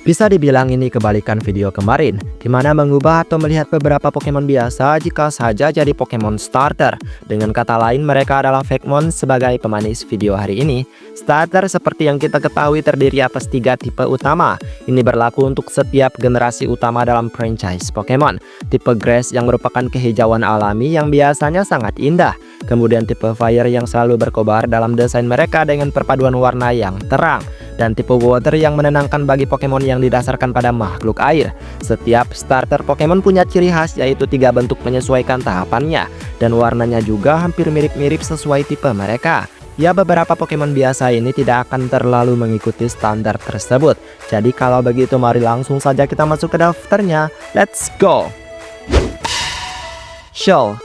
Bisa dibilang ini kebalikan video kemarin, di mana mengubah atau melihat beberapa Pokemon biasa jika saja jadi Pokemon starter. Dengan kata lain, mereka adalah Fakemon sebagai pemanis video hari ini. Starter seperti yang kita ketahui terdiri atas 3 tipe utama. Ini berlaku untuk setiap generasi utama dalam franchise Pokemon. Tipe Grass yang merupakan kehijauan alami yang biasanya sangat indah. Kemudian tipe Fire yang selalu berkobar dalam desain mereka dengan perpaduan warna yang terang. Dan tipe Water yang menenangkan bagi Pokemon yang didasarkan pada makhluk air. Setiap starter Pokemon punya ciri khas, yaitu 3 bentuk menyesuaikan tahapannya. Dan warnanya juga hampir mirip-mirip sesuai tipe mereka. Ya, beberapa Pokemon biasa ini tidak akan terlalu mengikuti standar tersebut. Jadi kalau begitu mari langsung saja kita masuk ke daftarnya. Let's go! Shell.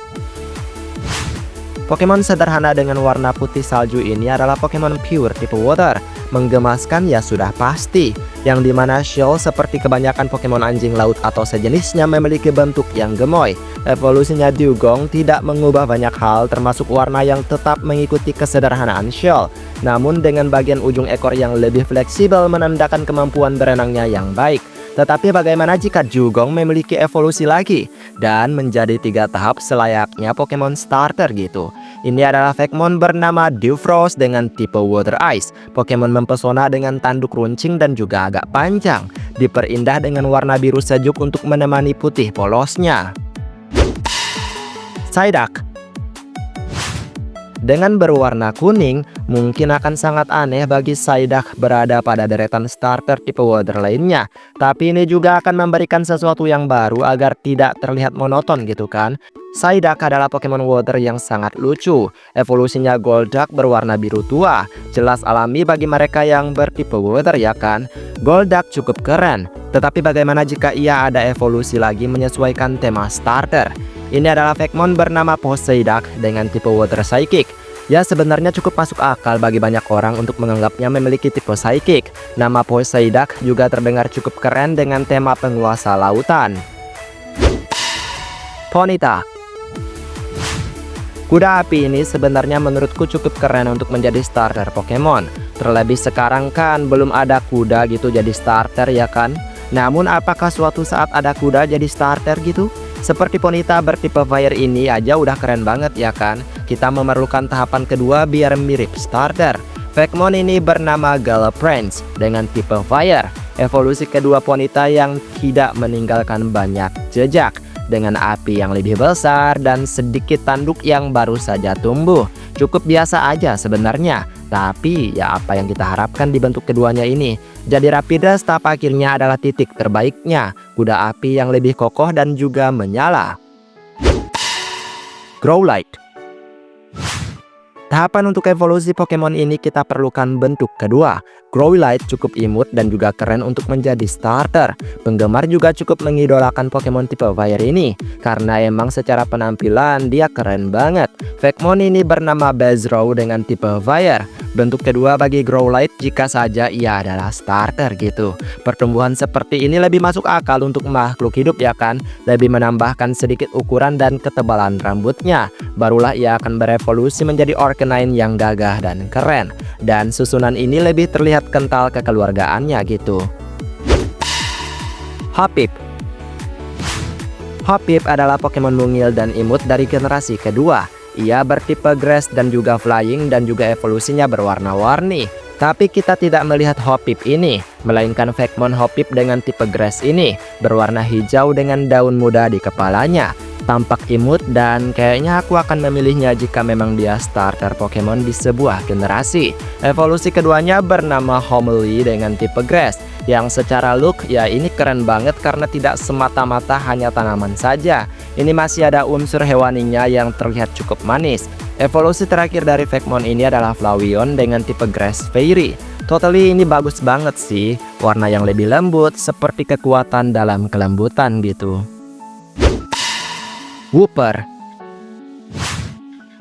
Pokemon sederhana dengan warna putih salju ini adalah Pokemon pure tipe Water. Menggemaskan ya sudah pasti, yang dimana Shell seperti kebanyakan Pokemon anjing laut atau sejenisnya memiliki bentuk yang gemoy. Evolusinya Dewgong tidak mengubah banyak hal, termasuk warna yang tetap mengikuti kesederhanaan Shell. Namun dengan bagian ujung ekor yang lebih fleksibel menandakan kemampuan berenangnya yang baik. Tetapi bagaimana jika Dewgong memiliki evolusi lagi dan menjadi 3 tahap selayaknya Pokemon starter gitu? Ini adalah Fakemon bernama Dewfrost dengan tipe Water Ice. Pokemon mempesona dengan tanduk runcing dan juga agak panjang. Diperindah dengan warna biru sejuk untuk menemani putih polosnya. Psyduck. Dengan berwarna kuning, mungkin akan sangat aneh bagi Psyduck berada pada deretan starter tipe Water lainnya. Tapi ini juga akan memberikan sesuatu yang baru agar tidak terlihat monoton gitu kan. Psyduck adalah Pokemon Water yang sangat lucu. Evolusinya Golduck berwarna biru tua. Jelas alami bagi mereka yang bertipe Water ya kan. Golduck cukup keren. Tetapi bagaimana jika ia ada evolusi lagi menyesuaikan tema starter? Ini adalah Fakemon bernama Psyduck dengan tipe Water Psychic. Ya, sebenarnya cukup masuk akal bagi banyak orang untuk menganggapnya memiliki tipe Psychic. Nama Psyduck juga terdengar cukup keren dengan tema penguasa lautan. Ponyta. Kuda api ini sebenarnya menurutku cukup keren untuk menjadi starter Pokemon. Terlebih sekarang kan belum ada kuda gitu jadi starter ya kan. Namun apakah suatu saat ada kuda jadi starter gitu? Seperti Ponyta bertipe Fire ini aja udah keren banget ya kan. Kita memerlukan tahapan kedua biar mirip starter. Fakemon ini bernama Galaprince dengan tipe Fire. Evolusi kedua Ponyta yang tidak meninggalkan banyak jejak. Dengan api yang lebih besar dan sedikit tanduk yang baru saja tumbuh. Cukup biasa aja sebenarnya. Tapi ya apa yang kita harapkan di bentuk keduanya ini. Jadi Rapidash tahap akhirnya adalah titik terbaiknya. Kuda api yang lebih kokoh dan juga menyala. Growlithe. Tahapan untuk evolusi Pokemon ini kita perlukan bentuk kedua. Growlithe cukup imut dan juga keren untuk menjadi starter. Penggemar juga cukup mengidolakan Pokemon tipe Fire ini karena emang secara penampilan dia keren banget. Fakemon ini bernama Bezrow dengan tipe Fire. Bentuk kedua bagi Growlithe jika saja ia adalah starter gitu. Pertumbuhan seperti ini lebih masuk akal untuk makhluk hidup ya kan. Lebih menambahkan sedikit ukuran dan ketebalan rambutnya. Barulah ia akan berevolusi menjadi Arcanine yang gagah dan keren. Dan susunan ini lebih terlihat kental kekeluargaannya gitu. Hoppip. Hoppip adalah Pokemon mungil dan imut dari generasi kedua. Ia bertipe Grass dan juga Flying dan juga evolusinya berwarna-warni. Tapi kita tidak melihat Hoppip ini, melainkan Fakemon Hoppip dengan tipe Grass ini berwarna hijau dengan daun muda di kepalanya. Tampak imut dan kayaknya aku akan memilihnya jika memang dia starter Pokemon di sebuah generasi. Evolusi keduanya bernama Homely dengan tipe Grass. Yang secara look ya ini keren banget karena tidak semata-mata hanya tanaman saja. Ini masih ada unsur hewaninya yang terlihat cukup manis. Evolusi terakhir dari Fakemon ini adalah Flareon dengan tipe Grass Fairy. Totally ini bagus banget sih. Warna yang lebih lembut seperti kekuatan dalam kelembutan gitu. Wooper.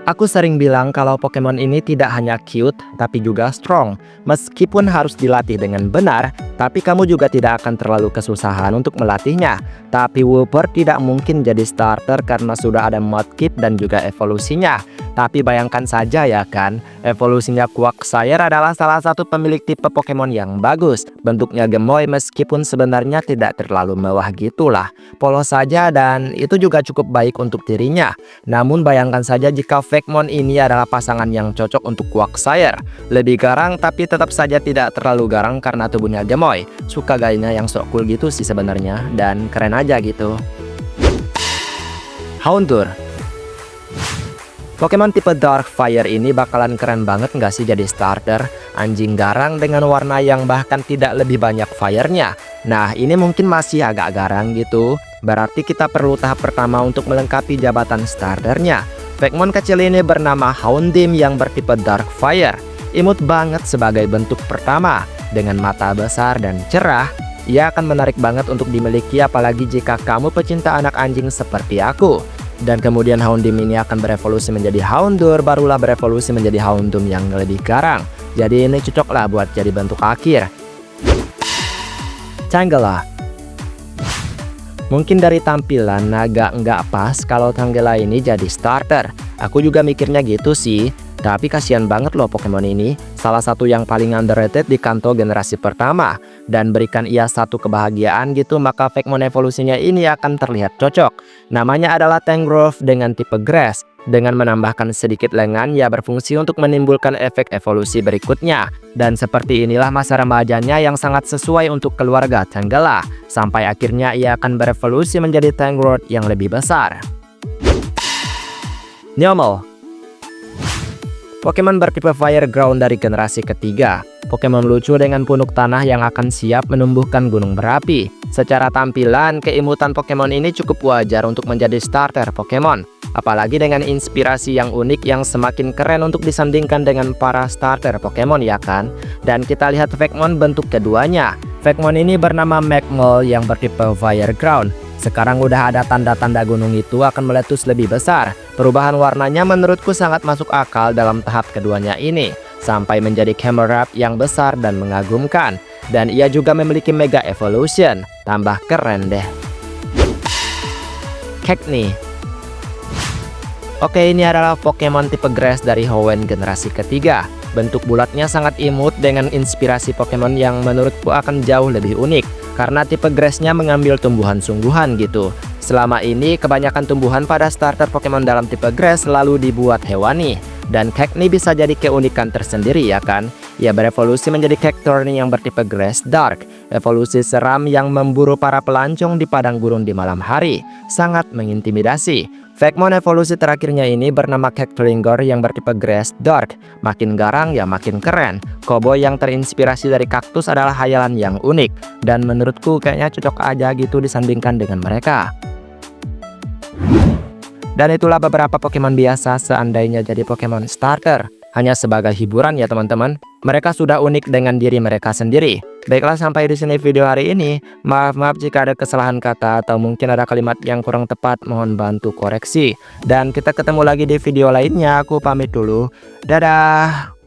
Aku sering bilang kalau Pokemon ini tidak hanya cute, tapi juga strong. Meskipun harus dilatih dengan benar, tapi kamu juga tidak akan terlalu kesusahan untuk melatihnya. Tapi Wooper tidak mungkin jadi starter karena sudah ada Mudkip dan juga evolusinya. Tapi bayangkan saja ya kan, evolusinya Quagsire adalah salah satu pemilik tipe Pokemon yang bagus. Bentuknya gemoy meskipun sebenarnya tidak terlalu mewah gitulah. Polos saja dan itu juga cukup baik untuk dirinya. Namun bayangkan saja jika Vekmon ini adalah pasangan yang cocok untuk Quagsire. Lebih garang tapi tetap saja tidak terlalu garang karena tubuhnya gemoy. Suka gayanya yang sok cool gitu sih sebenarnya, dan keren aja gitu. Houndour. Pokemon tipe Dark Fire ini bakalan keren banget nggak sih jadi starter? Anjing garang dengan warna yang bahkan tidak lebih banyak fire-nya. Nah ini mungkin masih agak garang gitu. Berarti kita perlu tahap pertama untuk melengkapi jabatan starternya. Vekmon kecil ini bernama Houndim yang bertipe Dark Fire. Imut banget sebagai bentuk pertama. Dengan mata besar dan cerah, ia akan menarik banget untuk dimiliki apalagi jika kamu pecinta anak anjing seperti aku. Dan kemudian Houndim ini akan berevolusi menjadi Houndour, barulah berevolusi menjadi Houndoom yang lebih garang. Jadi ini cocok lah buat jadi bentuk akhir. Tangela. Mungkin dari tampilan agak nggak pas kalau Tangela ini jadi starter. Aku juga mikirnya gitu sih. Tapi kasihan banget loh Pokemon ini, salah satu yang paling underrated di Kanto generasi pertama. Dan berikan ia satu kebahagiaan gitu, maka Vekmon evolusinya ini akan terlihat cocok. Namanya adalah Tangrowth dengan tipe Grass. Dengan menambahkan sedikit lengan, ia berfungsi untuk menimbulkan efek evolusi berikutnya. Dan seperti inilah masa remajanya yang sangat sesuai untuk keluarga Tangela. Sampai akhirnya ia akan berevolusi menjadi Tangrowth yang lebih besar. Neomel. Pokemon bertipe Fire Ground dari generasi ketiga. Pokemon lucu dengan punuk tanah yang akan siap menumbuhkan gunung berapi. Secara tampilan, keimutan Pokemon ini cukup wajar untuk menjadi starter Pokemon. Apalagi dengan inspirasi yang unik yang semakin keren untuk disandingkan dengan para starter Pokemon ya kan. Dan kita lihat Vekmon bentuk keduanya. Vekmon ini bernama Magmol yang bertipe Fire Ground. Sekarang udah ada tanda-tanda gunung itu akan meletus lebih besar. Perubahan warnanya menurutku sangat masuk akal dalam tahap keduanya ini. Sampai menjadi Camerupt yang besar dan mengagumkan. Dan ia juga memiliki Mega Evolution. Tambah keren deh. Cacnea. Oke, ini adalah Pokemon tipe Grass dari Hoenn generasi ketiga. Bentuk bulatnya sangat imut dengan inspirasi Pokemon yang menurutku akan jauh lebih unik. Karena tipe Grass-nya mengambil tumbuhan sungguhan gitu. Selama ini kebanyakan tumbuhan pada starter Pokemon dalam tipe Grass selalu dibuat hewani. Dan Cacnea bisa jadi keunikan tersendiri ya kan. Ia berevolusi menjadi Cacturne yang bertipe Grass Dark. Evolusi seram yang memburu para pelancong di padang gurun di malam hari. Sangat mengintimidasi. Vekmon evolusi terakhirnya ini bernama Cacklingor yang bertipe Grass Dark. Makin garang ya makin keren. Cowboy yang terinspirasi dari kaktus adalah hayalan yang unik. Dan menurutku kayaknya cocok aja gitu disandingkan dengan mereka. Dan itulah beberapa Pokemon biasa seandainya jadi Pokemon starter. Hanya sebagai hiburan ya teman-teman. Mereka sudah unik dengan diri mereka sendiri. Baiklah, sampai di sini video hari ini. Maaf jika ada kesalahan kata atau mungkin ada kalimat yang kurang tepat, mohon bantu koreksi. Dan kita ketemu lagi di video lainnya. Aku pamit dulu. Dadah.